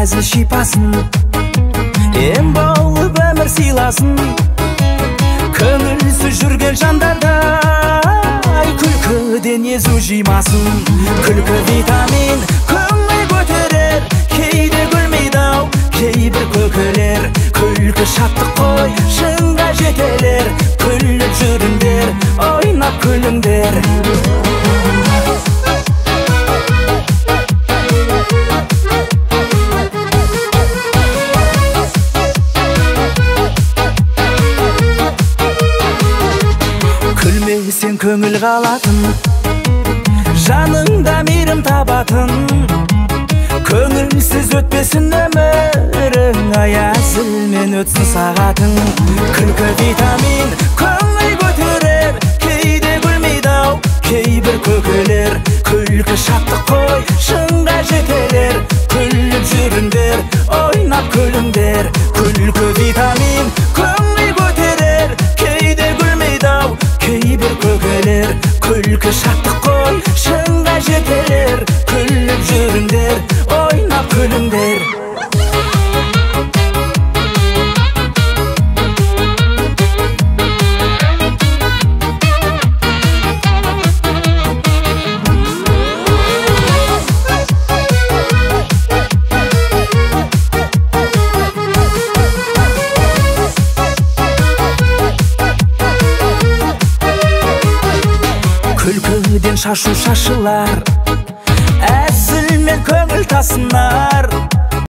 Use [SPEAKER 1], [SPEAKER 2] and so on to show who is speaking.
[SPEAKER 1] әзіл шипасын, ем болып өмір сыйласын. Көңілсіз жүрген жандардай күлкіден езу жимасын. Күлкі витамин көңіл көтерер, кейде күлмейді-ау кейбір көкелер. Күлкі шаттық қой, шыңға жетелер. Күліп жүріңдер, ойнап күліңдер. Күлмесең көңіл қалатын, жаныңда мейірім табатын. Көңілсіз өтпесін өмірің, аясылмен өтсін сағатың. Күлкі витамин көңіл көтерер, кейде күлмейді-ау кейбір көкелер. Күлкі шаттық қой, шыңға жетелер. Күліп жүріңдер, ойнап күліңдер. Күлкі витамин көңіл көтерер, кейде күлмейді-ау кейбір көкелер. Күлкі шаттық қой, шыңға жетелер. Күліп жүріңдер, ойнап күліңдер. Күлкіден шашу шашылар, әзілмен көңіл тасына.